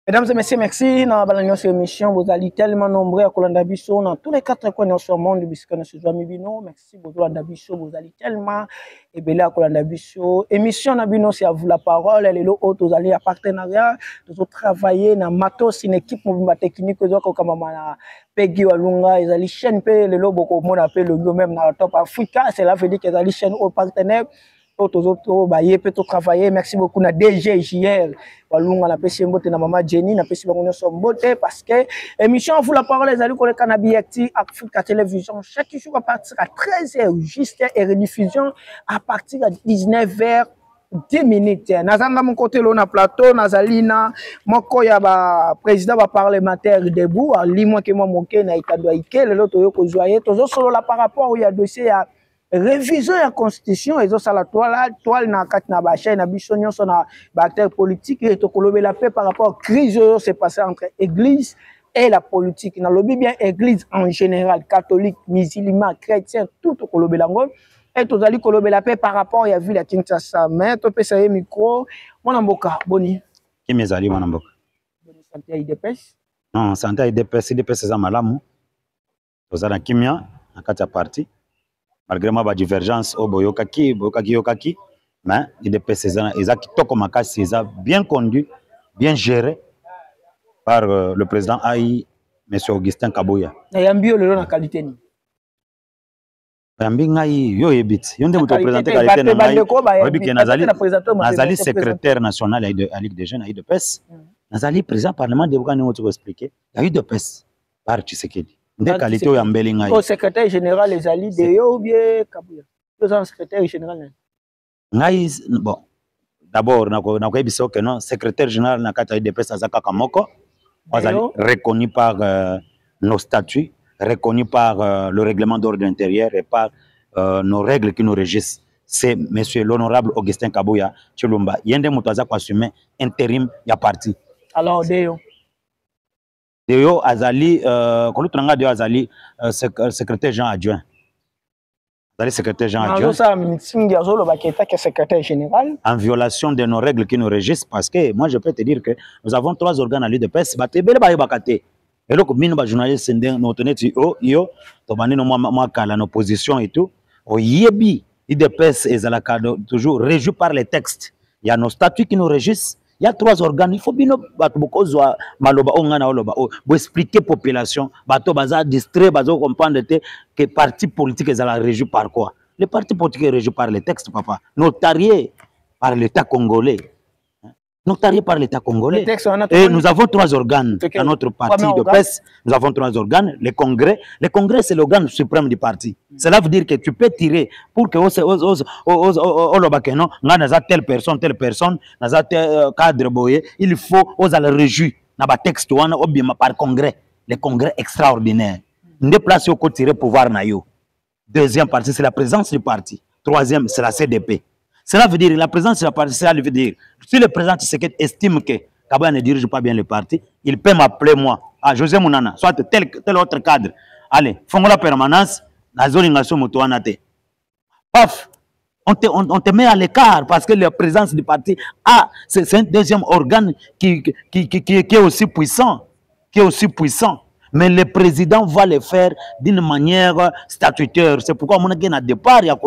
Mesdames et messieurs, merci. Dans la émission, vous allez tellement nombreux à Kolanda Bisso dans tous les 4 coins de ce monde. Merci beaucoup Kolanda Bisso. Vous allez tellement et bien à Kolanda Bisso. Émission Nabino, c'est à vous la parole. Elle est là, vous allez à partenariat. Vous travaillez dans Matos, une équipe mouvement technique. Vous avez comme Peggy Walunga. Ils allaient chaîne payer le logo comme on appelle le même dans le Top Africa. Cela veut dire qu'ils allaient chaîne aux partenaires. Travailler. Merci beaucoup na DG JR Walunga na pesi mbote na maman Jenny na pesi bango nyonso mbote parce que émission vous la parole les amis koleka na Biacti Africa Télévision chaque jour à partir à 13h juste et rediffusion à partir à 19h 10 minutes. Nazanga mon côté là na plateau nazalina moko ya ba président ba parlementaire debout limoi que moi moké na itado ike le loto yo ko joyer tozo solo la par rapport au ya dossier ya révision la constitution et ça la toile na kat na ba chaîne na biso nyonso na ba acteur politique et to kolobe la paix par rapport crise c'est passé entre église et la politique na lobi bien église en général catholique musulman chrétien tout to kolobe lango et to zali kolobe la paix par rapport ya ville ya Kinshasa mais to pesa ye micro mona mboka boni ki mezali mona mboka boni santé ya IDPS non santé ya IDPS za malamu to za na kimia na kati ya parti malgré ma divergence au boyokaki mais IDPS ezaki toko makasi eza bien conduit bien géré par le président AI monsieur Augustin Kabuya yambi le na qualité ni yambi ngai yo yebit yo nde muto présenter qualité na ngai oyebi nazali secrétaire national à Ligue des jeunes à IDPS nazali président parlement de bokani ngoti ko expliquer ya IDPS par Tshisekedi de qualité ya mbeli ngai au secrétaire général les alliés de yo ou bien Kabuya le secrétaire général ngai bon d'abord na ko yebisa que non secrétaire général na kata IDPS azaka kamoko reconnu par nos statuts reconnu par le règlement d'ordre intérieur et par nos règles qui nous régissent. C'est monsieur l'honorable Augustin Kabuya Chilumba yende muto aza ko assumer intérim ya parti. Alors Deyo azali kolutranga Deyo azali secrétaire Jean adjoint. Azali secrétaire Jean adjoint. Secrétaire général. En violation de nos règles qui nous régissent parce que moi je peux te dire que nous avons 3 organes à l'UDPS batebele ba bakate. Et donc bino ba journaliste no teneti yo to bani no moi kala nos positions et tout. O yebi l'UDPS ezalaka toujours régi par les textes. Il y a nos statuts qui nous régissent. Il y a 3 organes. Il faut bien que maloba ongana oloba pour expliquer population bato baza distrait bazo comprendre que parti politique est régi par quoi. Les partis politiques est régi par les textes papa. Notarié par l'État congolais. Notarié par l'État congolais. Et nous avons 3 organes dans notre parti de PES. Nous avons 3 organes. Le congrès c'est l'organe suprême du parti. Cela veut dire que tu peux tirer pour que telle personne, cadre boye, il faut aux la réjouir dans le texte par congrès. Le congrès extraordinaire. Nous place au côté pouvoir na yo. Deuxième partie, c'est la présence du parti. Troisième, c'est la CDP. Cela veut dire la présence de la partie, cela veut dire si le président Tshisekedi estime que Kabuya ne dirige pas bien le parti, il peut m'appeler moi, à José Mounana, soit tel autre cadre. Allez, fongo la permanence, la zoningation motoanate. Paf, on te met à l'écart parce que la présence du parti, c'est un deuxième organe qui est aussi puissant, Mais le président va le faire d'une manière statutaire. C'est pourquoi on a un départ, il y a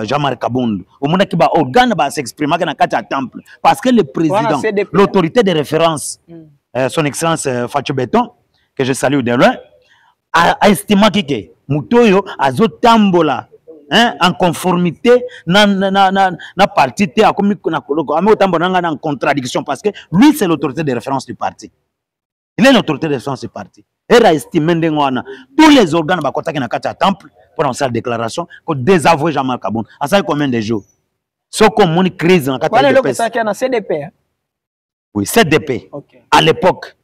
Jean-Marc Kabund. On a un organe qui s'exprime dans le temple. Parce que le président, l'autorité de référence, son excellence Fatou Béton, que je salue de loin, a estimé que Moutoyo a tambola en conformité na parti en contradiction parce que lui c'est l'autorité de référence du parti. Il est l'autorité de référence du parti. Il a estimé tous les organes qui sont dans temple pour lancer la déclaration que désavouer Jean-Marc Kabund. À ça combien de jours? Ce qu'on a une crise dans la CDP. Oui, CDP. À l'époque.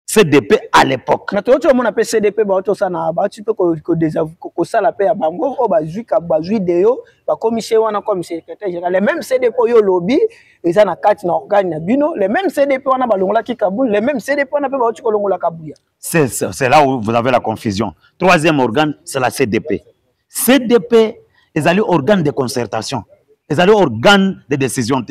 CDP à l'époque. Mais tout le monde appelle CDP, tu peux que ça la paix à Bango, comme secrétaire général. Les mêmes CDP au lobby, ils ont 4 organes bino, les mêmes CDP on a balongola ki Kaboul, les mêmes CDP on a pas battu kolongola Kabuya. C'est là où vous avez la confusion. Troisième organe, c'est la CDP. CDP, ils ont organe de concertation. Ils ont organe de décision.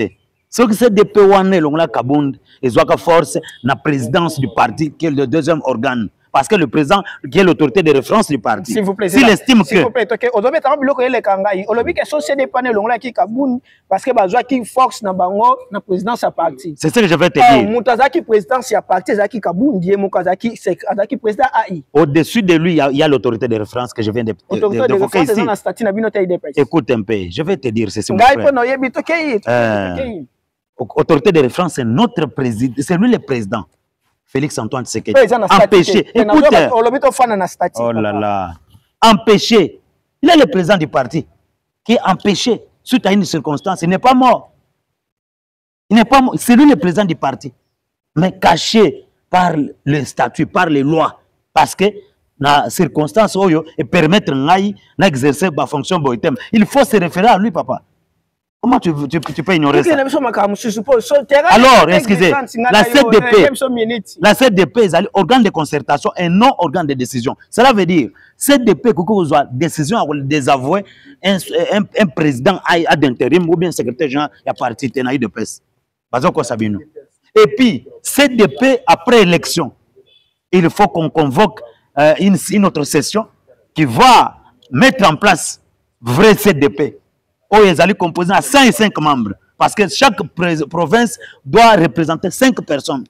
Ce que c'est DP wana l'ongla Kabound et Zwaka force la présidence du parti qui est le deuxième organe. Parce que le président qui est l'autorité de référence du parti. S'il vous plaît, s'il estime s'il vous plaît, ok. Aujourd'hui, tant bloqué les kangai. Aujourd'hui, que c'est des panels l'ongla qui Kabound parce que bazwa qui force na bango na présidence à parti. C'est ce que je vais te dire. Moutazaki présidence à parti, Zaki Kabound, die Mukazaki c'est Azaki président AI. Au-dessus de lui, il y a l'autorité de référence que je viens d'évoquer ici. Écoute un peu, je vais te dire ceci. Autorité de référence, c'est notre président, c'est lui le président. Félix Antoine Tshisekedi. Empêché. Écoute. Oh là là. Empêché. Il est le président du parti qui est empêché suite à une circonstance. Il n'est pas mort. Il n'est pas mort. C'est lui le président du parti. Mais caché par le statut, par les lois. Parce que dans les circonstances, et permettre d'exercer ma fonction. Il faut se référer à lui, papa. Comment tu peux ignorer ça? Alors, excusez, la CDP est un organe de concertation et non organe de décision. Cela veut dire, CDP, quand vous avez décision à désavouer un président à d'intérim ou bien secrétaire général de parti de PES. Et puis, CDP, après élection, il faut qu'on convoque une autre session qui va mettre en place vrai CDP. Ils allaient composer à 105 membres. Parce que chaque province doit représenter 5 personnes.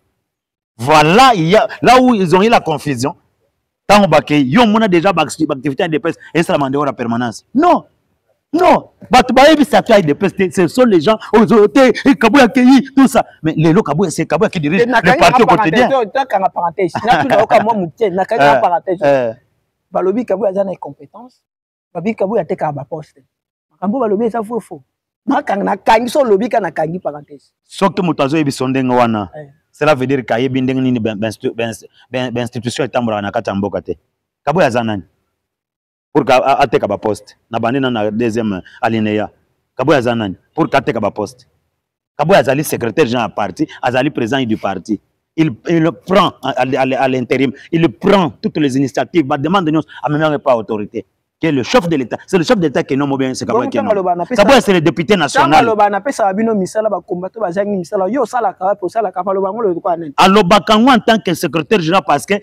Voilà, là où ils ont eu la confusion. Tant ils ont déjà l'activité de presse et ça demandé la permanence. Non, non. Ce sont les gens, tout ça. Mais les lots, c'est Kabouya qui dirige le parti au quotidien. Balobi Kabouya a des compétences. Balobi Kabouya a des postes. Cela veut dire qu'il y a une institution qui est Kabouya Zanani. Pour qu'il y poste. Na deuxième alinéa. Kabouya Zanani. Pour qu'il y ait poste. Kabouya Zali, secrétaire général du parti, Azali président du parti. Il prend à l'intérim, il prend toutes les initiatives, il demande de nous à même pas autorité. Qui est le chef de l'État. C'est le chef de l'État qui est non bien, c'est Kabouya qui est non. Kabouya, c'est le député national. Alors, en tant que secrétaire général, parce que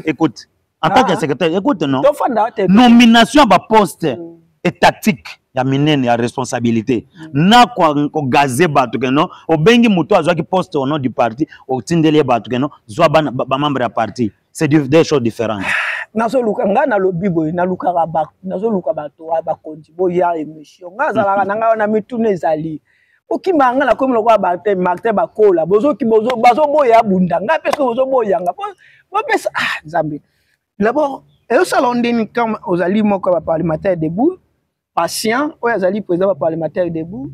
écoute, en tant que secrétaire, écoute, non. Nomination à poste est tactique. Il y a une responsabilité. Na quoi gazé non au bengi muto azwaki poste au nom du parti au tindele batu non zwa ba membre du parti. C'est des choses différentes. Nazo luka ngana lobi boy na luka ba nazo luka bato ba konti boya émission ngazala nanga na mitune ezali okima ngala comme lokwa ba te martin bakola bozo ki bozo bazo boya bunda nga parce que bozo boya nga bo pesa Nzambe d'abord et ça l'ondeni comme ozali moko ba parlementaire debout patient oyo azali président ba parlementaire debout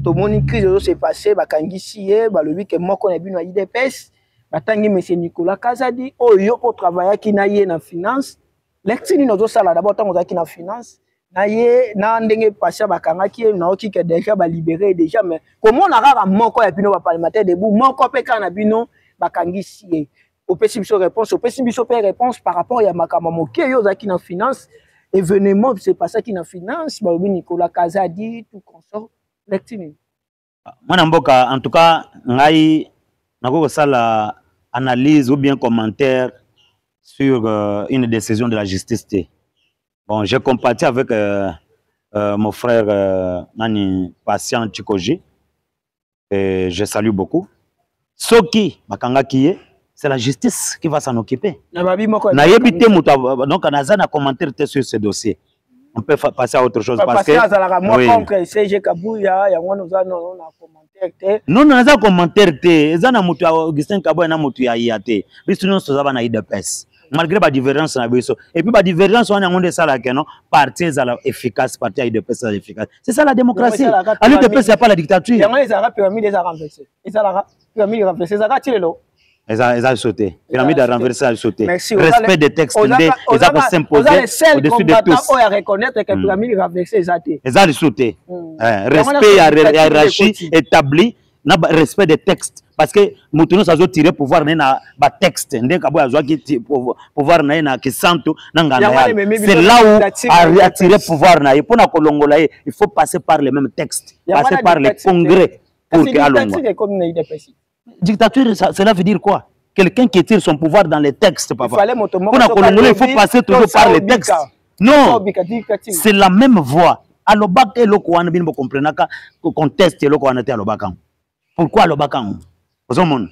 to moni crise ozo se passer ba kangisi ye ba lobi ke moko na bino IDPS batangi monsieur Nicolas Kazadi oyo ko travailler ki na ye na finance lectini nozo sala d'abord tango zaki na finance na ye na ndenge patient bakanga ki na oki ke déjà ba libérer déjà mais comment na rara moko ya bino ba parlementaire debout moko pe kana bino bakangisi ye au pessimisme réponse par rapport à makama moké yo zaki na finance événement c'est pas ça qui na finance ba Nicolas Kazadi tout consort lectini mwana mboka en tout cas ngai nako sala analyse ou bien commentaire sur une décision de la justice. Bon, j'ai compatis avec mon frère Nani Patient Chikoji et je salue beaucoup. Soki Makanga Kiye, c'est la justice qui va s'en occuper. Donc, on a un commentaire sur ce dossier. On peut passer à autre chose parce que non, non, ça commentaire té. Ça na mutu Augustin Kabouya na mutu ya IAT. Biso non soza na IDPS. Malgré la différence na biso. Et puis la différence on a ngonde ça là que non parti est efficace, parti IDPS est efficace. C'est ça la démocratie. À l'IDPS il y a pas la dictature. Il y a la pyramide des renversés. Et ça la pyramide renversée, ça a lo. Ils ont sauté. Pyramide a renversé, a sauté. Respect des textes, ils ont s'imposer au-dessus de tous. On a reconnaître que pyramide renversée, ils ont sauté. Respect hiérarchie établi na respect des textes parce que mutuno ça zo tirer pouvoir na ba texte ndé kabo azwa ki pouvoir na ke santo na ngana c'est là où a tirer pouvoir na pour na kolongola il faut passer par les mêmes textes passer par les congrès pour que alongo dictature cela veut dire quoi quelqu'un qui tire son pouvoir dans les textes papa pour na kolongola il faut passer toujours par les textes non c'est la même voie alobaka eloko wana bino comprenaka conteste eloko wana te alobaka pourquoi alobaka vous avez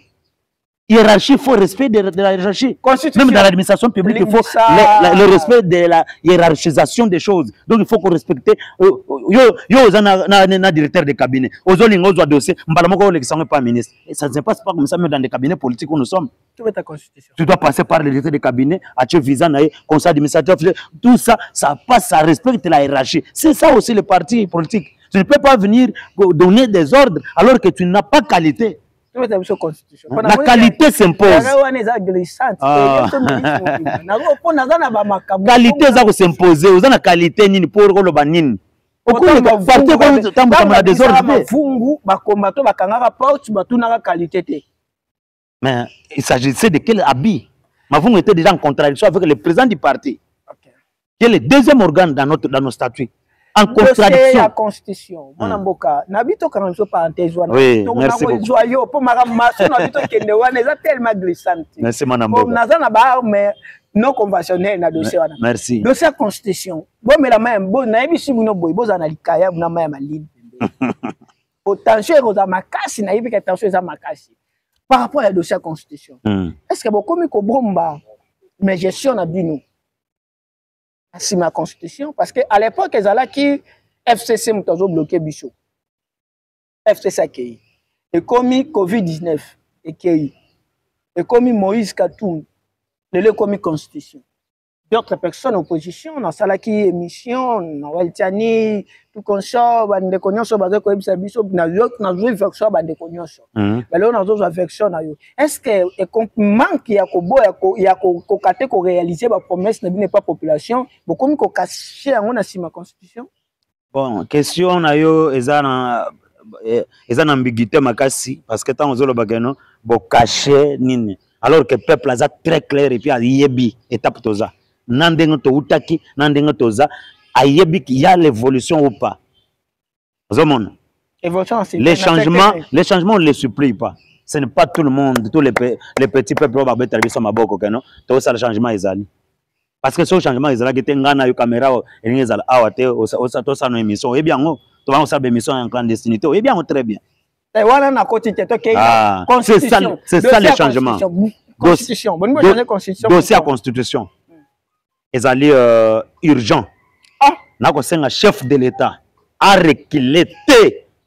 hiérarchie, il faut respect de la hiérarchie. Même dans l'administration publique, il faut le respect de la hiérarchisation des choses. Donc il faut qu'on respecte. Yo, directeur de cabinet. Aux autres dossiers, on ne pas ministre. Et ça ne se passe pas comme ça, même dans des cabinets politiques où nous sommes. Tu dois passer par le directeur de cabinet, à tu visa, conseil administratif. Tout ça, ça passe, ça respecte la hiérarchie. C'est ça aussi le parti politique. Tu ne peux pas venir donner des ordres alors que tu n'as pas qualité. La qualité s'impose. Qualité ça s'imposer. Vous avez la qualité ni pour le banin. Mais il s'agissait de quel habit? Mavungu était déjà en contradiction avec le président du parti, qui est le deuxième organe dans nos statuts. En contradiction. La constitution. Mon amboka. Nabito quand on se parenthèse. Oui, merci beaucoup. Joyeux pour ma ramasse. Nabito kende wana eza tellement glissante. Merci mon amboka. Nazana ba mais non conventionnel na dossier wana. Merci. Dossier constitution. Bon mais la même bon na ebishi buno boy boza na likaya na ma maline. Potentiel roza makasi na yebika tension eza makasi. Par rapport à dossier constitution. Est-ce que beaucoup mi ko bomba mais gestion na bino si ma constitution parce que à l'époque ils allaient qui FCC m'ont bloqué bicho FCC qui et comme Covid-19 et qui et comme Moïse Katoum le comme constitution d'autres personnes opposition dans ça qui émission na Waltiani tout consort bande connaissance basé ko ebisa bicho na jouer version bande connaissance mais là on a joué version na yo est-ce que manque ya ko boya ko kate ko réaliser ba promesse na bine pas population beaucoup ko cacher en na sima constitution bon question na yo eza na ambiguïté makasi parce que tant ozolo bagano bo cacher nini alors que peuple a très clair et puis a yebi étape toza nandenge to utaki nandenge toza ayebi qu'il y a l'évolution ou pas. Les changements on ne les supplie pas. Ce n'est pas tout le monde, tous les petits peuples qui ont été ma boque, non? Tout ça le changement est allé. Parce que ce changement est allé, que ngana yo caméra et les ala awate au ça nos émissions. Eh bien, on va faire des émissions en clandestinité. Eh bien, très bien. C'est ça le changement. Constitution. Dossier à constitution. Ils allaient urgent. Un chef de l'État a reculé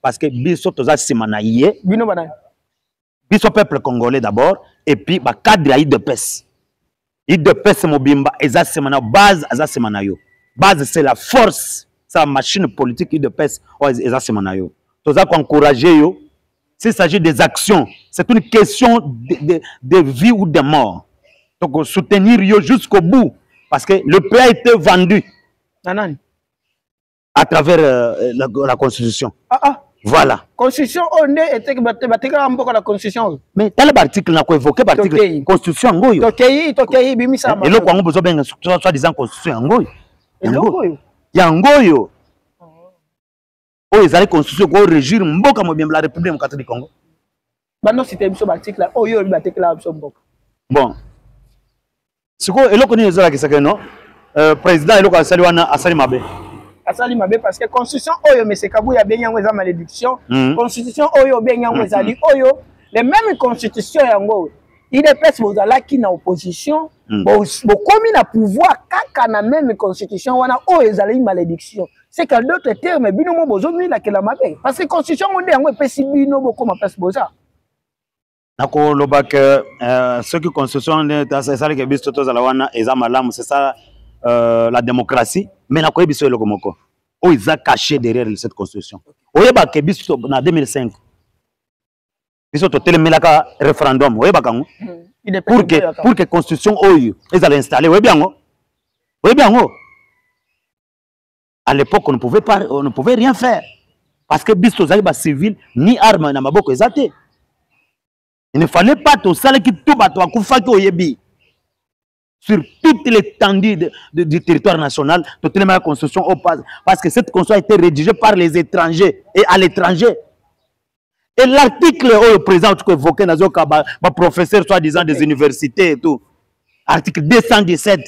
parce que biso toza simanaye biso peuple congolais d'abord et puis ba cadre IDPS mobimba eza simana base eza simanayo base c'est la force c'est la machine politique IDPS eza simanayo toza encourager yo s'il s'agit des actions c'est une question de vie ou de mort donc soutenir yo jusqu'au bout parce que le pays a été vendu à travers la Constitution. Voilà. Constitution, on est la Constitution. Mais dans l'article, on a évoqué l'article Constitution. Et le Congo besoin bien soi-disant Constitution. Il y a un goyo. Oh, ils allaient Constitution pour régir la République démocratique du Congo. Maintenant, c'était un article. Oh, il y a un article là. Bon. Ce que le connaît les non président le Asali Mabe. Asali Mabe parce que constitution oyo mais c'est kabou ya benyango eza malédiction. Constitution oyo benyango ezali oyo les mêmes constitutions yango. Il est presque bozala qui na opposition bo komi na pouvoir kaka na même constitution wana oyo ezali malédiction. C'est qu'en d'autres termes bino mo bozo mi la kela mabe parce que constitution onde yango epesi bino boko ma place boza. Nako lobak ce qui constitution c'est ça que biso tozala wana eza malamu c'est ça la démocratie mais nako yebiso eloko moko o ils caché derrière cette constitution oyeba ke biso en 2005 biso to telemelaka référendum oyeba kango pour que constitution oyo ezala installer oyeba yango à l'époque on ne pouvait rien faire Parce que bis tozali ba civil ni arme na maboko ezate. Il ne fallait pas tout ça qui tout bateau à Koufaki au Yebi. Sur toute l'étendue du territoire national, toute la construction au pas. Parce que cette construction a été rédigée par les étrangers et à l'étranger. Et l'article où le président a évoqué, le professeur soi-disant des universités et tout, article 217,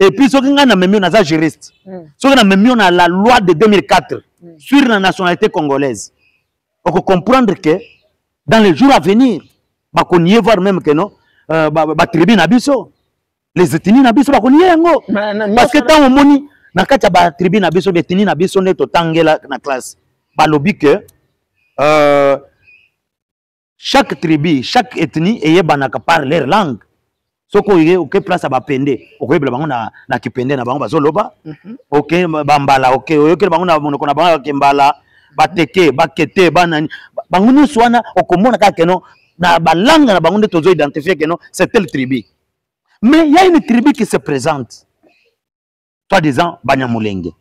et puis, ce qui est même un juriste, ce qui est même la loi de 2004 sur la nationalité congolaise. On peut comprendre que dans les jours à venir, on y voir même que non, tribu nabiso, les ethnies nabiso, on y est. Parce que tant on moni, na kacha ba tribu nabiso, les ethnies nabiso ne to tangela na classe. Ba lobby que chaque tribu, chaque ethnie eye banaka par leur langue. Soko yé ok place à bapende, ok bango na kipende na bango bazoloba, ok bambala, ok ok bango na monoko na bango kembala, bateke, bakete, banani, bango ni swana okomona kaka non na balanga na bango nde tozo identifier que non c'est telle tribu. Mais il y a une tribu qui se présente, toi disant Banyamulenge.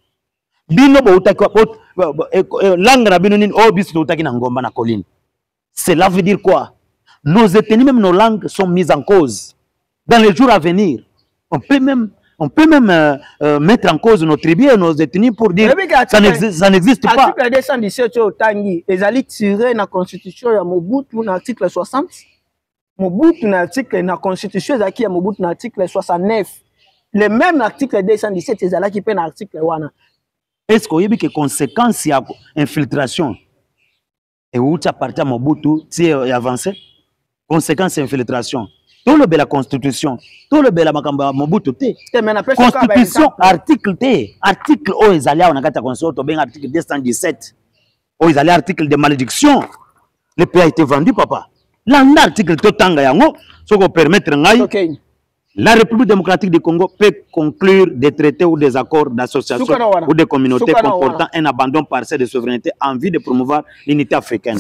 Bino bo utaki langue na bino nini oh biso utaki na ngomba na colline. Cela veut dire quoi? Nos ethnies, même nos langues sont mises en cause. Dans les jours à venir, on peut même mettre en cause nos tribus et nos ethnies pour dire que ça n'existe pas. L'article 217 au Tangi, ils allaient tirer la constitution de Mobutu, l'article 60. Mobutu, l'article de la constitution, ils allaient Mobutu, l'article 69. Le même article 217, ils allaient qui prennent l'article 1. Est-ce qu'il y a des conséquences de l'infiltration? Et où tu as parti à Mobutu, tu es avancé? Conséquences d'infiltration. Tout le bel la constitution, tout le bel la Mobutu T. Constitution, article T. Article O, ils allaient, on a gâté la constitution, bien article 217. O, ils allaient, article de malédiction. Le pays a été vendu, papa. Là, on a article Totanga Yango, ce qui permet de la République démocratique du Congo peut conclure des traités ou des accords d'association ou des communautés comportant un abandon partiel de souveraineté en vue de promouvoir l'unité africaine.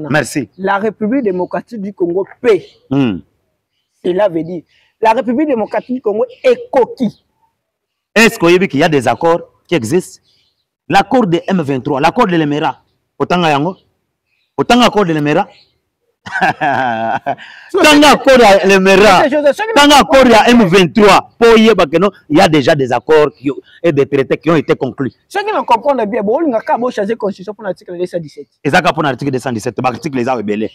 Merci. La République démocratique du Congo peut. Cela veut dire la République démocratique du Congo est coquille. Est-ce qu'il y a des accords qui existent? L'accord de M23, l'accord de l'Emera, autant accord de l'Emera. Tant accord de l'Emera, tant accord de M23, il y a déjà des accords et des traités qui ont été conclus. Ceux qui ne comprennent bien, il y a un changer de constitution pour l'article 217. Exactement pour l'article 217, l'article les a rebellés.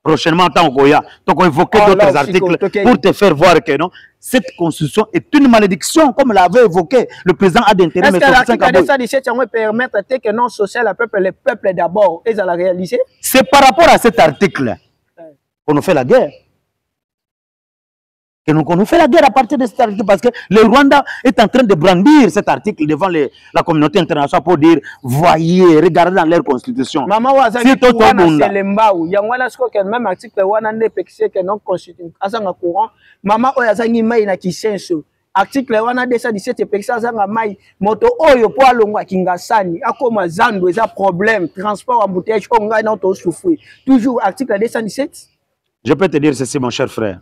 Prochainement, tant qu'on a évoqué d'autres articles pour te faire voir que non, cette constitution est une malédiction, comme l'avait évoqué le président a d'intérêt. Est-ce que l'article 217 va permettre que non social, le peuple d'abord, ils allaient réaliser? C'est par rapport à cet article qu'on nous fait la guerre. Qu'on nous fait la guerre à partir de cet article parce que le Rwanda est en train de brandir cet article devant la communauté internationale pour dire voyez, regardez dans leur constitution. Maman, c'est le Mbao. Il y a même article que non constitution. Courant. Maman, article 217 mai moto oyo po alongwa Kingasani akoma zando eza problème transport embouteillage onga na to souffrir toujours article 217. Je peux te dire ceci mon cher frère.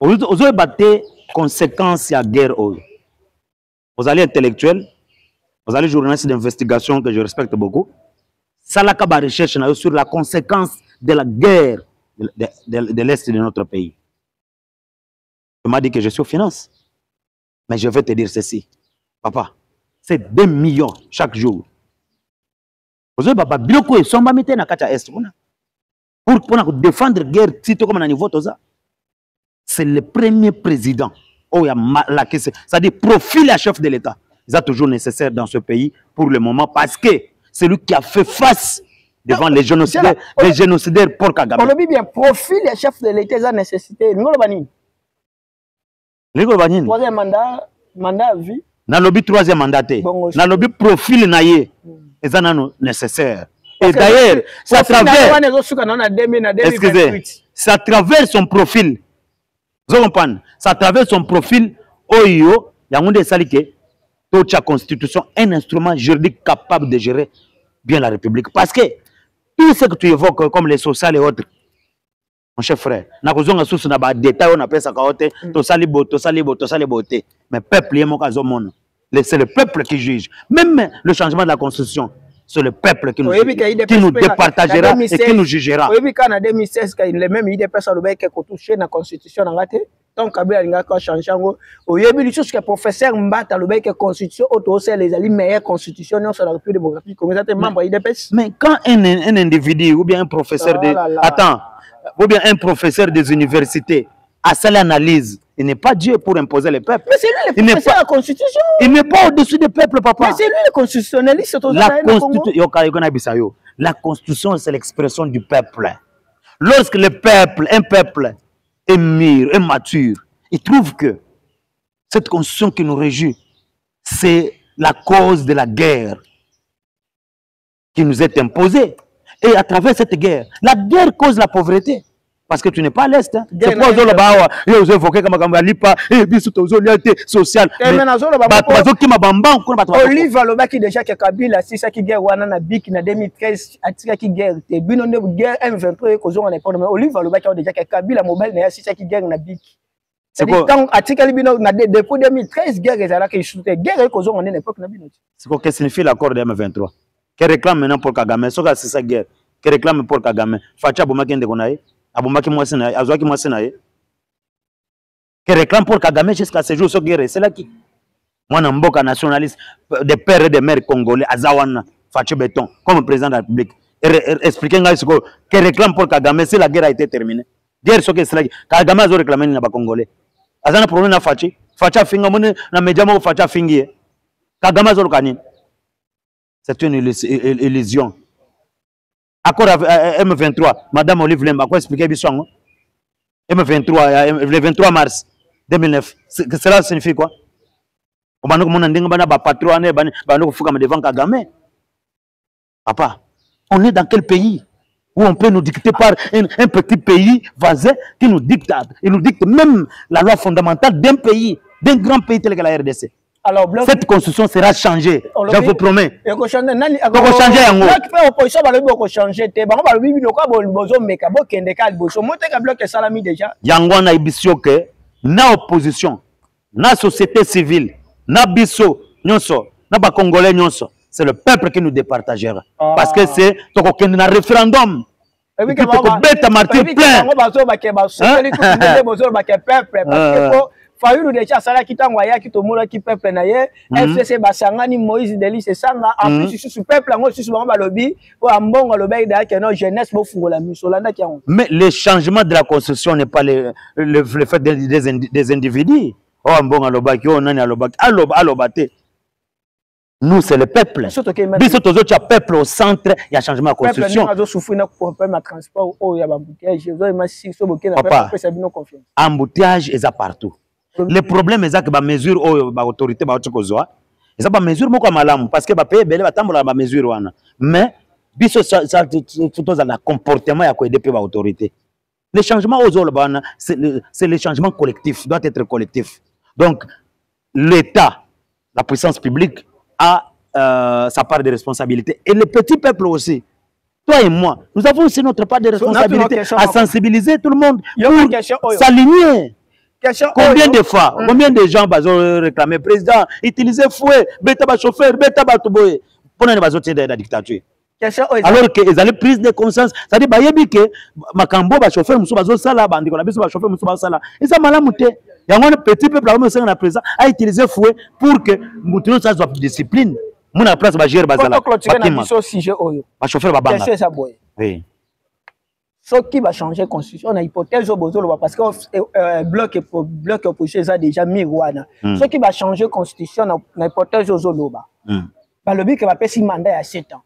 Vous avez battu conséquences à la guerre. Vous allez intellectuel, vous allez journaliste d'investigation que je respecte beaucoup. Ça la recherche sur la conséquence de la guerre de l'Est de notre pays. Tu m'as dit que je suis aux finances. Mais je vais te dire ceci. Papa, c'est 2 millions chaque jour. Vous avez papa, bloqué, son ba mette na kacha Est. Pour défendre la guerre, si tu comme un niveau, c'est le premier président. C'est-à-dire profil à chef de l'État. C'est toujours nécessaire dans ce pays pour le moment parce que c'est lui qui a fait face devant les génocidaires pour Kagame. On le dit bien, profil à chef de l'État, c'est nécessité. Troisième mandat à vie. Dans le but troisième mandat, dans le but profil naïe, c'est nécessaire. Et d'ailleurs, c'est à travers son profil. Vous comprenez? C'est à travers son profil, Oyo, Yangonde Salike, toute la constitution, un instrument juridique capable de gérer bien la République. Parce que tout ce que tu évoques comme les sociales et autres, mon cher frère, na kozonga sous na ba détail on appelle ça kaote, to salibo, mais peuple yemo kazomona. C'est le peuple qui juge. Même le changement de la constitution, c'est le peuple qui nous départagera et qui nous jugera. Oui, quand en 2016, les mêmes idées personnes qui ont touché la constitution, donc Kabila a changé. Oui, il y a que professeur Mbata, le la constitution, c'est les meilleures constitutions sur la République démocratique. Mais quand un individu ou bien un professeur ou bien un professeur des universités a cette analyse, il n'est pas Dieu pour imposer le peuple. Mais c'est lui le professeur de la Constitution. Il n'est pas au-dessus du peuple, papa. Mais c'est lui le constitutionnaliste. La Constitution, c'est l'expression du peuple. Lorsque le peuple, un peuple est mûr, est mature, il trouve que cette Constitution qui nous régit, c'est la cause de la guerre qui nous est imposée. Et à travers cette guerre, la guerre cause la pauvreté. Parce que tu n'es pas à l'Est. Hein. C'est pourquoi ils ont évoqué comme social. Olive Alobaki déjà que Kabila, c'est ça qui guerre Wana Bik na 2013, Atika qui guerre. Bino ne guerre M23 cause on est pas mais Olive Alobaki déjà que Kabila mobile na c'est ça qui guerre na Bik. C'est quand Atika Bino na depuis 2013 guerre ezala que shooter guerre cause on est l'époque na Bino. C'est quoi que signifie l'accord de M23? Qui réclame maintenant pour Kagame, c'est ça guerre. Qui réclame pour Kagame. Facha Bomakende konaye. Abomaki Mwasena, Azwaki Mwasena, qui réclame pour Kagame jusqu'à ce jour, c'est là qui. Moi, je suis nationaliste, des pères et des mères congolais, Azawana, Fachi Béton, comme président de la République. Expliquez ce qui réclame pour Kagame si la guerre a été terminée. Guerre, c'est là qui. Kagame a réclamé dans les Congolais. Azana problème na Fachi. Fachi a fini, na média, Fachi a fini. Kagame a réclamé. C'est une illusion. Accord avec M23, Madame Olive Lemba, quoi expliquer Bissong? M23, le 23 mars 2009, cela signifie quoi? Papa, on est dans quel pays où on peut nous dicter par un petit pays voisin qui nous dicte, il nous dicte même la loi fondamentale d'un pays, d'un grand pays tel que la RDC. Alors, cette constitution sera changée, je vous promets. Il faut changer. Il faut changer. Yango na ibisio ke na opposition, na société civile, na biso nyonso, na ba congolais nyonso, c'est le peuple qui nous départagera. Parce que c'est un référendum. Et puis bête martyr plein. Fayulu déjà sala kitangwa ki tomola ki peuple na ye FCC basangani Moïse Delis sanga en plus sur peuple ngo sur ba lobi o ambongo lobi da ke no jeunesse bo fungola misolanda ki yango. Mais le changement de la constitution n'est pas le fait des individus. Oh ambongo lobaki o nani alobaki alobate. Nous c'est le peuple. Biso tozo tia peuple au centre, il y a changement de la constitution. Peuple souffrir na problème de transport o ya embouteillage, zo ma si so boké na peuple ça bino confiance. Embouteillage est partout. Le problème est que les mesures aux autorités ils ont mesure moko malamu parce que ba paye belé ba tambola ba mesure wana mais biso ça tout dans le comportement ya ko aider pe ba autorité. Le changement aux olobana c'est le changement collectif, doit être collectif. Donc l'État, la puissance publique a sa part de responsabilité et le petit peuple aussi. Toi et moi, nous avons aussi notre part de responsabilité à sensibiliser tout le monde pour s'aligner. Combien de fois, combien de gens ont réclamé président, utiliser fouet, bêta chauffeur, bêta touboye pour ne pas de la dictature. Alors qu'ils avaient prise de conscience, c'est-à-dire que Makambo ba chauffeur musu bazo sala bandi ko na biso ba chauffeur musu ba sala. Et ça malamuté. Il y a un petit peuple là où le président a utilisé fouet pour que mutino ça soit discipline. Mon place ba gérer bazala. Ba chauffeur ba banga. Oui. Ce qui va changer la constitution, on a hypothèse parce que le bloc opposition a déjà mis Rwanda. Ce qui va changer la constitution, on a hypothèse aux Zoloba. Le but que va passer mandat à 7 ans.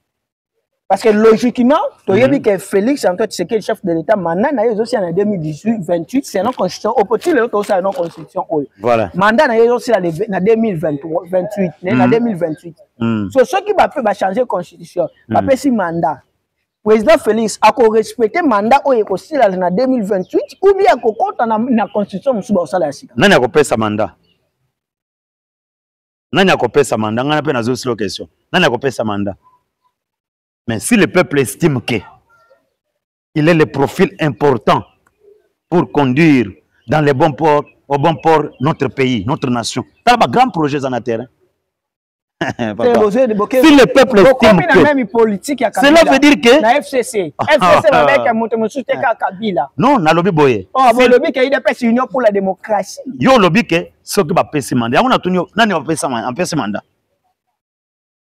Parce que logiquement, tu as dit que Félix Antoine Tshisekedi, le chef de l'État, mandat est aussi en 2018-28, c'est une constitution. Au petit, c'est une constitution. Voilà. Mandat est aussi en 2028. Ce qui va changer la constitution, va passer mandat. Président Félix a respecté le mandat en 2028 ou bien il compte dans la constitution de la Sika. Nani a coupé sa mandat? Nani a coupé sa mandat? On a pas une question. Nani a coupé sa mandat? Mais si le peuple estime qu'il est le profil important pour conduire dans les bons ports, au bon port notre pays, notre nation, il y a un grand projet dans la terre. Si le peuple estime que... Cela veut dire que... La FCC. FCC va mettre un monté Kabila. Non, na lobby boye. Oh, le lobby qui est une union pour la démocratie. Yo lobby que ce qui va passer mandat. On a tout nani va passer mandat.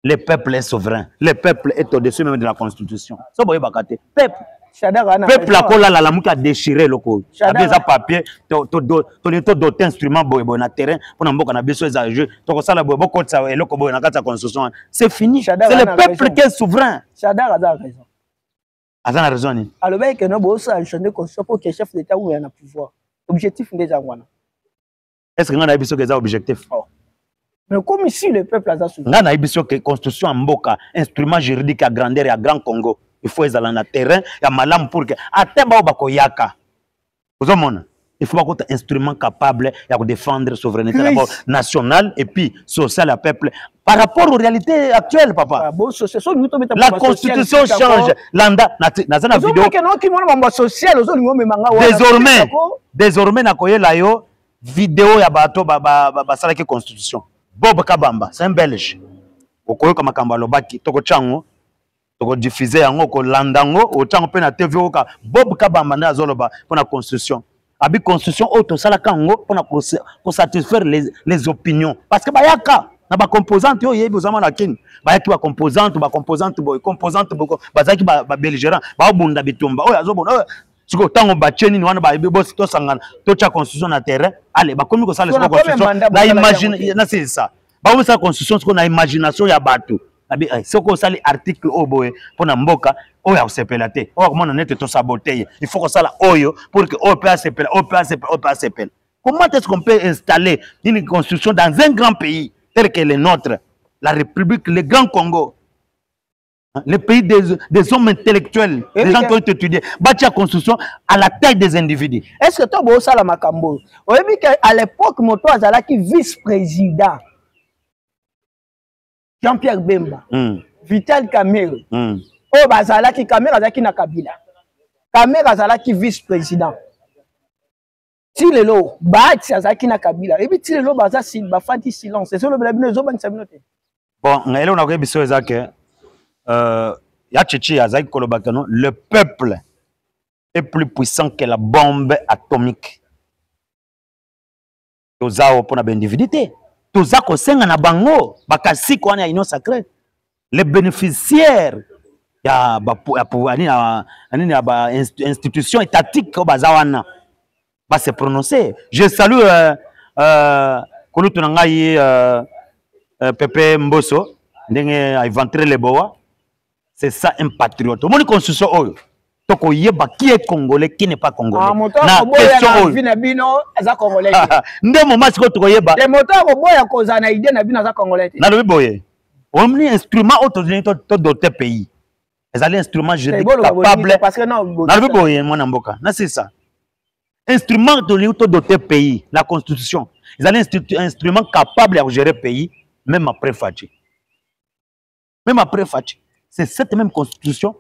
Le peuple est souverain. Le peuple est au-dessus même de la constitution. Ça boye bakate. Peuple a kola la mouka déchiré loko. Avec ça papier, to d'autres instruments boy na terrain pour n'amboka na besoin de jeu. To ça la boy boko ça et loko boy na kata constitution. C'est fini. C'est le peuple qui est souverain. Chadar a raison. Azan a raison. Alors ben que no bo ça changer constitution pour que chef d'état ou na pouvoir. Objectif ndeza wana. Est-ce que on a biso que ça objectif? Mais comme ici le peuple a souverain. On a biso que constitution mboka, instrument juridique à grandeur et à grand Congo. Il faut aller dans le terrain, il y a malam pour que ateba bakoyaka. Vous avez il faut avoir un instrument capable de défendre la souveraineté d'abord nationale et puis sociale à peuple par rapport aux réalités actuelles, papa. La constitution change. Landa, na vidéo. Désormais na koye la yo vidéo ya bato basala ki constitution. Bob Kabamba, c'est un Belge. Okoyo kama kamba lobaki toko chango. Toko diffuser yango ko landango o chango pe na TV oka Bob Kabamba na zoloba pour la constitution. Abi constitution auto sala kango pour na satisfaire les opinions parce que bayaka na ba composante yo yebi ozama na kin bayaki ba composante boy composante boko bazaki ba belligérant ba bunda bitumba oyo azobona siko tango bacheni ni wana ba boss to sangana to cha constitution na terrain allez ba komi ko sala constitution na imagine na c'est ça ba wo sa constitution siko na imagination ya bato. Ce qu'on a l'article pour Mboka, on s'appelle. Comment on est tout saboté. Il faut qu'on s'appelle Oyo pour que OPA s'appelle. Comment est-ce qu'on peut installer une constitution dans un grand pays tel que le nôtre, la République, le Grand Congo, le pays des hommes intellectuels, des gens qui ont étudié, bâtir la constitution à la taille des individus. Est-ce que tu as ça la Makambo? On a vu qu'à l'époque, Moto Azalaki vice-président. Jean-Pierre Bemba, Vital Kamerhe, oh Bazalaki Kamerhe Azalaki na Kabila, Kamerhe Azalaki vice-président. Tilelo, Baati Azalaki na Kabila, et puis Tilelo Bazasi, Bafati silence. C'est ça le blabino zoban sabinote. Bon, on a vu biso ezake, ya Tchétché Azalaki kolobakano, le peuple est plus puissant que la bombe atomique. Tozao pour la individualité. Toza kosenga na bango bakasi ko na union sacrée les bénéficiaires ya ba institution étatique ko bazawana ba se prononcer. Je salue kolutu na ngai Pepe Mboso ndenge a inventé le boa. C'est ça un patriote. Mon constitution oyo toko yeba qui est congolais qui n'est pas congolais. Na question na bino aza congolais. Nde moment siko toko yeba. Les moteurs boya koza na idée na bino aza congolais. Na lobi boye. Omni instrument auto d'autres pays. Les alliés instruments juridiques capables. Parce que non. Na lobi boye mwana mboka. Na c'est ça. Instrument d'autres pays, la constitution. Les alliés instruments capables de gérer pays même après Fachi. Même après Fachi. C'est cette même constitution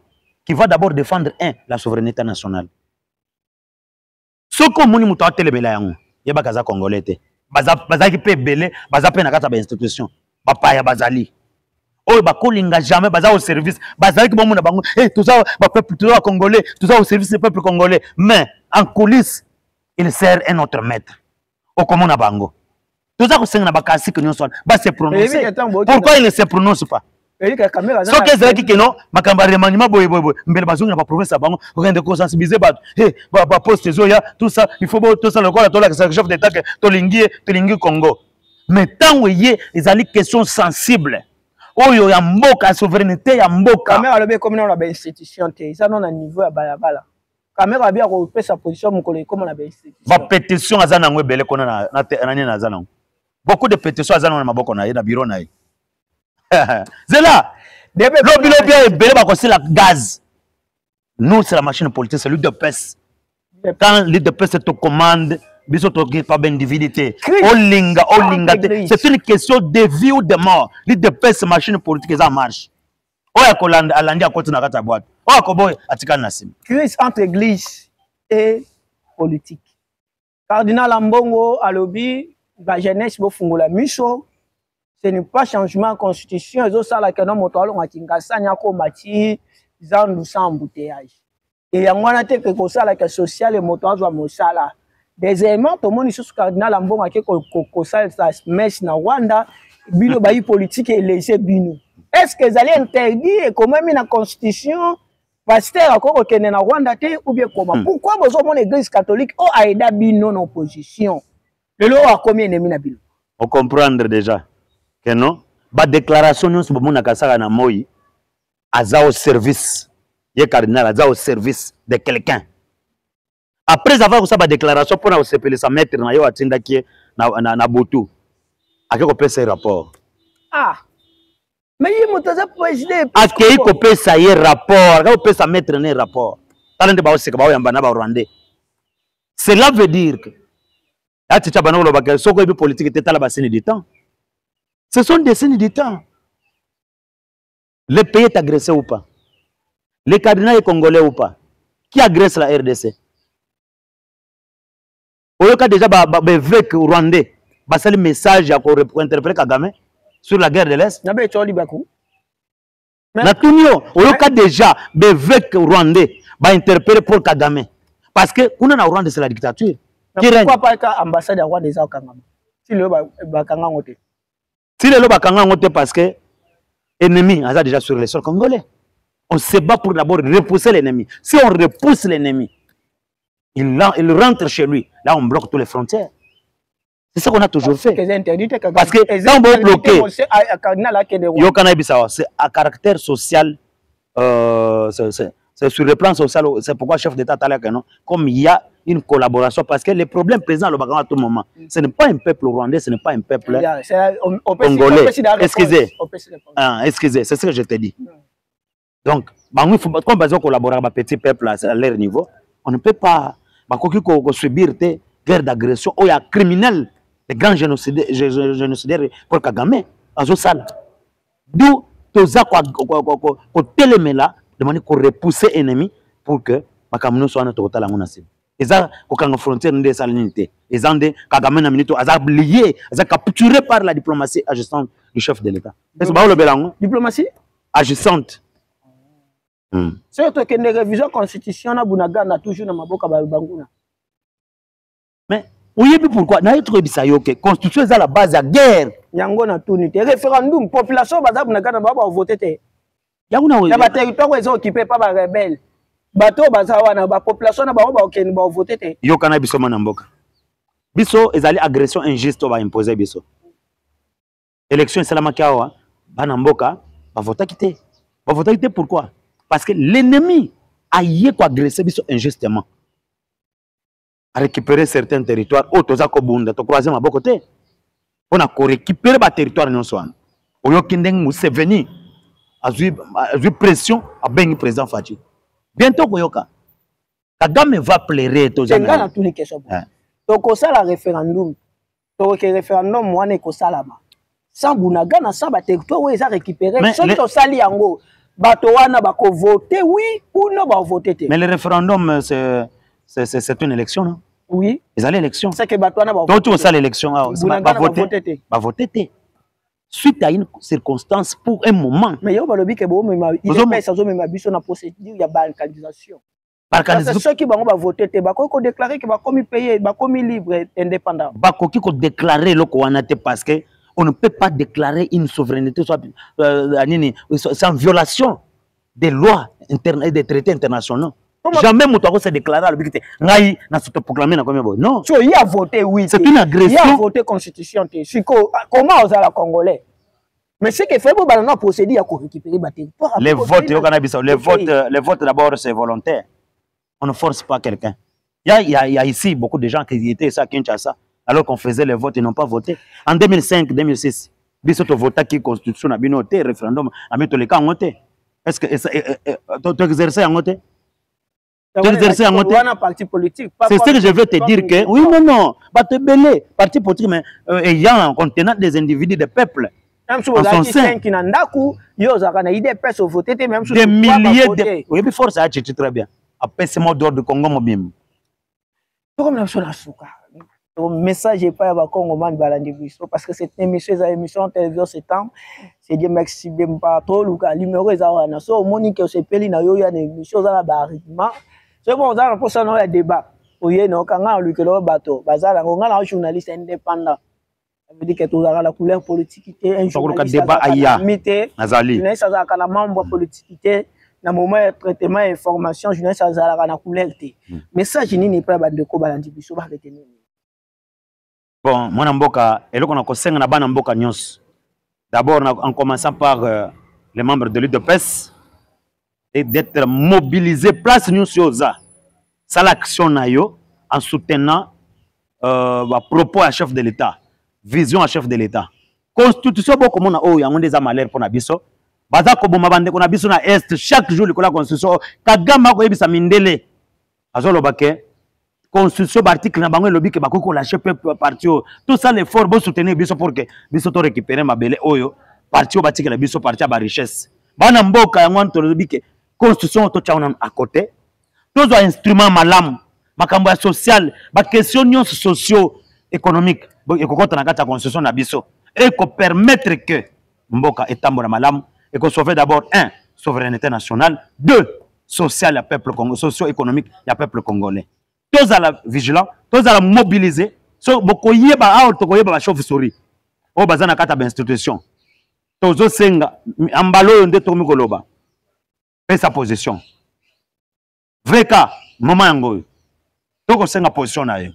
qui va d'abord défendre la souveraineté nationale. Ce que moni muto atelebela yango, yeba kaza congolais te. Bazaki pe belé, bazape na kata ba institution. Papa ya bazali. Oyo bakolinga jamais baza au service. Bazali ki bomona bango, tout ça ba peuple tout congolais, tout ça au service du peuple congolais. Mais en coulisses, il sert un autre maître. Au komona bango. Tout ça ko senga na bakasi que nyonso ba se prononcer. Pourquoi il ne se prononce pas? Ce qui est non, ma campagne de maniement, mais la province à Bango, rien de sensibiliser, poste tout ça, il faut tout ça, le corps, la chef d'État, Tolingi Congo. Mais tant où il y a des questions sensibles, oh, il y a Mboka, souveraineté, il y a Mboka. Caméra, le comme on a une institution, ça non a niveau à Balabala. Caméra, bien repris sa position, mon collègue, comme on a une institution. Ma pétition à Zanangwe, belle qu'on a, beaucoup de pétitions à Zanangwe, ma on a, na bureau na. C'est là. Le gaz. Nous, c'est la machine politique, c'est l'UDPS. Quand l'UDPS te commande, pas d'individualité. C'est une question de vie ou de mort. L'UDPS, c'est la machine politique, ça marche. Crise entre église et politique. Cardinal Ambongo, Alobi, la jeunesse, la miso. ce n'est pas changement de constitution, ils ont ça là que non moto à Kinshasa nyako mati zandu sans embouteillage. Et y a un été que ça là que social et moto à mosala. Deuxièmement, tout le monde ici sur cardinal ambonga que ça mèche na Rwanda, bino bayi politique et laisser bino. Est-ce que vous allez interdire comment même la constitution pasteur encore au na Rwanda ou bien comment? Pourquoi vous avez l'église catholique ou aida bino en opposition? Le lot a combien de mina bino? On comprendre déjà que non, ba déclaration nous sommes na kasara na moi aza au service, ye cardinal aza au service de quelqu'un. Après avoir ça ba déclaration pour na sepele sa maître na yo atinda ki na botu. Akeko pesa rapport. Ah. Mais il m'a dit président. Akei ko pesa ye rapport, akeko pesa maître ne rapport. Talende ba oseka ba yamba na ba rwandais. Cela veut dire que politique du temps. Ce sont des signes du temps. Le pays est agressé ou pas? Le cardinal est congolais ou pas? Qui agresse la RDC? Au cas déjà, évêque rwandais, c'est le message pour interpréter Kagame sur la guerre de l'Est. Au cas déjà, évêque rwandais, interpréter pour Kagame. Parce que, on a Rwanda, c'est la dictature. Pourquoi pas l'ambassade de Rwanda des Kangama? Si le Bakanga ngote. Si le Bakanga ngote parce que l'ennemi a déjà sur les sols congolais. On se bat pour d'abord repousser l'ennemi. Si on repousse l'ennemi, il rentre chez lui. Là, on bloque toutes les frontières. C'est ça qu'on a toujours fait. Parce que quand on bloque, c'est à caractère social, c'est sur le plan social, c'est pourquoi le chef d'État a dit non, comme il y a une collaboration, parce que les problèmes présents à tout moment, ce n'est pas un peuple rwandais, ce n'est pas un peuple congolais. Excusez, excusez, c'est ce que je te dis. Donc, il faut qu'on va collaborer avec petit peuple à leur niveau. On ne peut pas subir des guerres d'agression où il y a criminels, des grands génocidaires pour Kagame, à Zosal. D'où tout ça qu'on télémé là, de manière qu'on repousse l'ennemi pour que Makamouno soit notre total à mon assiette. Et ça, quand on frontière de salinité, et ça, Kagame na minute, a oublié, a capturé par la diplomatie agissante du chef de l'État. Est-ce que vous avez diplomatie agissante? C'est que les révisions constitutionnelles, on a toujours dans ma boca Banguna. Mais, oui, pourquoi? N'a pas de constitution est à la base de la guerre. Yango na tunité. Référendum, population, Bazabunagana va voter. Il y a des territoires qui sont occupés par les rebelles. Bateau, la population va voter. Il y a des biso manamboka. Biso, ils allaient agression injuste va imposer biso. Élection, c'est la makawa. Banamboka, va voter quitter. Va voter quitter pourquoi? Parce que l'ennemi a y agresser biso injustement. A récupérer certains territoires. Oh, toza kobunda, to croiser ma côté. On a récupéré les territoires non soin. Oyo kindeng Museveni a eu pression à ben président Fati. Bientôt koyoka. Kagame va pleurer to jana. C'est dans tous les questions. Donc ça la référendum. Donc référendum moi ne ko salama. Sans Bunagana sans ba territoire où ils a récupéré. Ceux qui sali yango bato wana ba ko voter oui ou non ba voter. Mais le référendum c'est une élection non? Oui. Ils allaient l'élection. C'est que bato wana ba voter. Donc tout ça l'élection va voter. Va voter. Suite à une circonstance pour un moment. Mais il y a une procédure, il y a une candidature. Ceux qui vont voter, ils vont déclarer qu'ils vont payer, ils vont libre, indépendant. Ils vont déclarer parce qu'on ne peut pas déclarer une souveraineté sans violation des lois et des traités internationaux. Jamais Moutaro s'est déclaré à l'objectif. Ngai n'a pas proclamé na combien bon. Non. Il a voté oui. C'est une agression. Il a voté constitution. Comment on a la Congolais? Mais ce qu'il fait pour balander procéder à récupérer les votes, les votes d'abord c'est volontaire. On ne force pas quelqu'un. Il y a ici beaucoup de gens qui étaient à Kinshasa alors qu'on faisait les votes, ils n'ont pas voté. En 2005-2006, biso voté qui constitution a bien noté référendum a mis tous les cas en voté. Est-ce que tu exerces en voté? C'est ce que je veux te dire que oui, non, pas te belé, parti politique, mais ayant contenant des individus, des peuples. Même si vous avez 5 qui n'ont pas des milliers de. Oui, mais force à très bien. Après, c'est mot d'ordre de Congo, mobile. message est pas à Congoman balandi biso parce que cette émission en télévision c'est temps c'est Dieu merci bien pas trop luka numéro ezawana so monique se peli na yo ya émission za ba rythme c'est bon za pour ça no ya débat oye no kanga luka lo bato bazala ngonga na journaliste indépendant ça veut dire que tout la couleur politique un journaliste débat aya nazali ça za kana membre politique na moment de traitement information journaliste za kana couleur té message nini pas ba de ko balandi biso ba retenir. Bon, moi, Namboka, et là, on a conseillé na Namboka Nyos. D'abord, en commençant par les membres de l'UDPS et d'être mobilisés place Nyos Yoza. Ça, l'action nayo en soutenant propos à chef de l'État, vision à chef de l'État. Constitution, beaucoup de gens ont des amalères pour Nabiso. Baza Koboma Bande pour Nabiso na Est, chaque jour, la Constitution, Kagama Koyebisa Mindele. Azolo Bake. Constitution article na bango lobby que bakoko lâcher peuple parti tout ça l'effort pour soutenir biso pour que biso to récupérer mabele oyo parti batika la biso parti ba richesse bana mboka yango to lobby que constitution to chauna à côté tous un instrument malam makambo social ba question nyonso socio économique ekokota na kata constitution na biso et ko permettre que mboka etambola malam et ko sauver d'abord un souveraineté nationale deux social ya peuple congolais socio économique ya peuple congolais. Tous à la vigilance, tous à la mobiliser. So beaucoup yeba out to yeba ba chauve-souris. O bazana kata ba institution. Tozo senga ambalo nde to mikoloba. Fait sa position. Vrai cas, moment yango. Toko senga position na yo.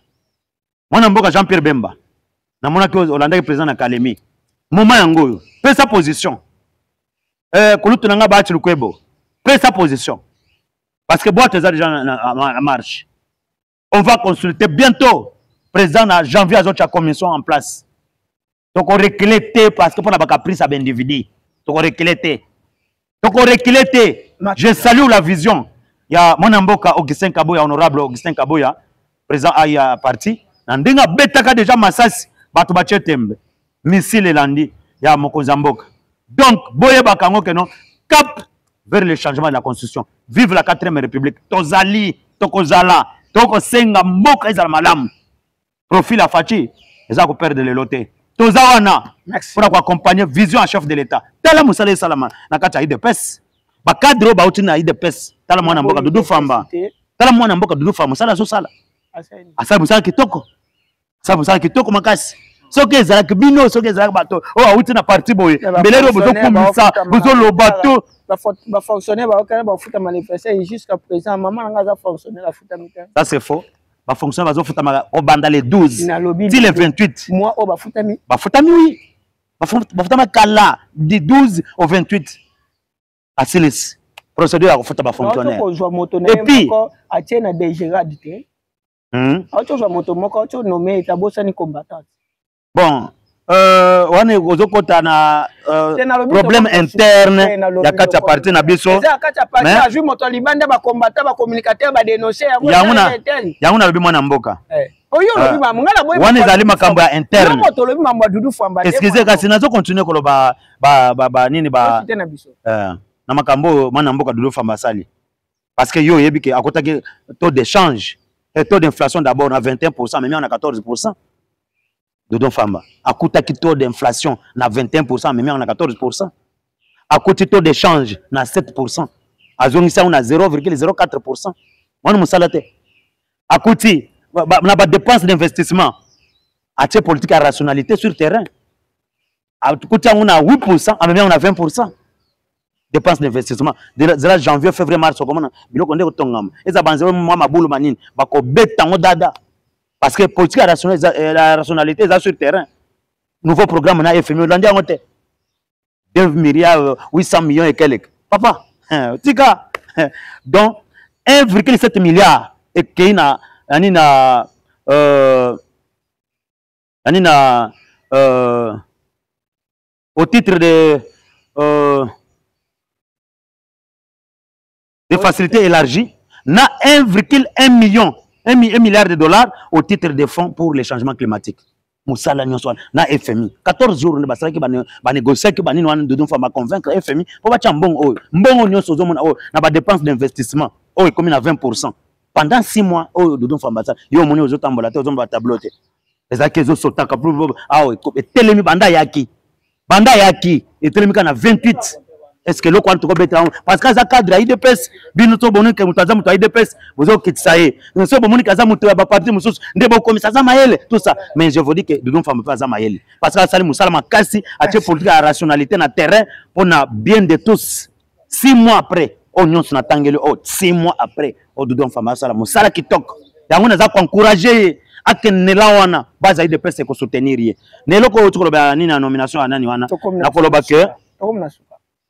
Mwana mboka Jean-Pierre Bemba. Na mona ki Hollande président na Kalemi. Moment yango. Fait sa position. Kolutu nanga ba ati lukwebo. Fait sa position. Parce que boîte déjà en marche. On va consulter bientôt. Président en janvier, à la commission en place. Donc on reclété parce que pour la pris ça individu. Donc on reclété. Donc on reclété. Je salue la vision. Il y a mon amboka Augustin Kaboya, honorable Augustin Kaboya, président Aya parti. Nandinga betaka déjà Massas, batu bache tembe. Missile elandi ya Mokozamboka. Donc boye bakango que non cap vers le changement de la constitution. Vive la 4e République. Tozali, Tokozala. Donc, senga mboka ezala malamu. Profil à Fachi, ils ont perdre le loté. Tozawana, pour accompagner vision à chef de l'État. Tala musale salama, na kata IDPS. Ba cadre ba utina IDPS. Tala mwana mboka dudu famba. Tala mwana mboka dudu famba sala so sala. Asa musala kitoko. Asa musala kitoko makasi. Soki ezala kibino, soki ezala bato. Oh, utina parti boye. Belero bozo kumisa, bozo lo bato. Va fonctionner, va foutre manifester jusqu'à présent. Maman n'a pas fonctionné la foutre. Ça c'est faux. Va fonctionner, va foutre au banda les 12. Si les 28. Moi, va foutre mi. Va foutre mi, oui. Va foutre ma kala du 12 au 28. Asilis. Procédure à foutre ma fonctionnaire. Et puis, à tienne à des gérades. Autre chose, moto moko, autre nommé, et tabosa ni combattant. Bon. On est aux na problème interne ya kati ya parti na biso mais a vu moto libanda ba combattant ba communicateur ba dénoncer yango lobi mwana mboka oyo lobi mangala boy wana ezali makambo ya interne moto lobi mamba dudu famba excusez kasi nazo continuer koloba ba nini ba na makambo mwana mboka dudu famba sali parce que yo yebi ke akotaki taux d'échange et taux d'inflation d'abord à 21% mais on a 14%. Dodon Famba. À coût de taux d'inflation, on a 21%, mais on a 14%. À coût de taux d'échange, on a 7%. À Zonissa, on a 0,04%. On a salaté. À coût de la dépense d'investissement, à cette politique à rationalité sur le terrain. À coût on a 8%, mais on a 20%. Dépenses d'investissement. De janvier, février, mars, on a et ça banze moi ma boule manine, ba ko betango dada. Parce que politique la rationalité est sur le terrain. Nouveau programme na FMI Hollande a monté 2 milliards 800 millions et quelques. Papa, tika. Donc 1,7 milliard et qui na anina au titre de facilités élargies, na 1,1 million, 1 milliard de dollars au titre des fonds pour les changements climatiques. Moussala Nyonswan, na FMI. 14 jours, on va négocier, on va convaincre FMI. On va faire un bon dépenses d'investissement. On est comme à 20%. Pendant 6 mois, on va faire un tableau. ezalaki ezosotaka awa etelemi banda yaki etelemi kaka na 28. Est-ce que l'autre wana parce que ça cadre IDPS bino to bonu ke mutaza mutu IDPS bozo kitisa ye nous sommes bonu kaza mutu ya ba parti mususu ndebo komisa za mayele tout ça, mais je vous dis que Doudou Mfama pas za mayele parce que ça sali musala makasi a tie politique à rationalité na terrain pour na bien de tous. 6 mois après on sur na tangeli 6 mois après Doudou Mfama sala musala kitoko yango na za encourager akenela wana baza IDPS ko soutenir ye neloko tukoloba nini na nomination ya nani wana na koloba que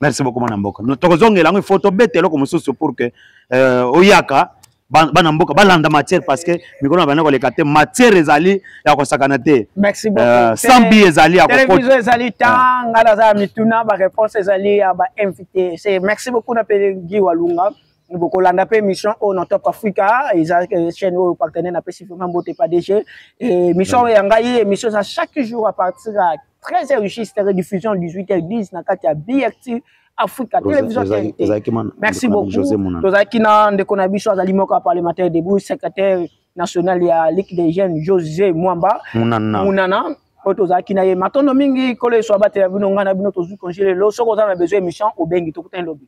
merci beaucoup mon amboka. Nous tozongela ngo photo betelo ko mususu pour que oyaka bana mboka balanda matière parce que mikolo bana ko lekate matière ezali ya ko sakana te. Merci beaucoup. Sambi ezali ya ko télévision ezali tanga la za mituna ba réponse ezali ya ba invité. C'est merci beaucoup na Guy Walunga. Nous beaucoup landa pe mission au Top Africa et chaîne au partenaire na spécifiquement boté pas DG et mission yangai émission ça chaque jour à partir à 13h registre diffusion 18h10 na kati ya BFT Africa télévision. Merci beaucoup. Tozaki na ndeko na biso azali moko parlementaire debout secrétaire national ya Ligue des jeunes José Mwamba Munana tozaki na ye matondo mingi kole so batela bino ngana bino tozu congeler lo soko za na besoin émission au bengi to kutenlobi.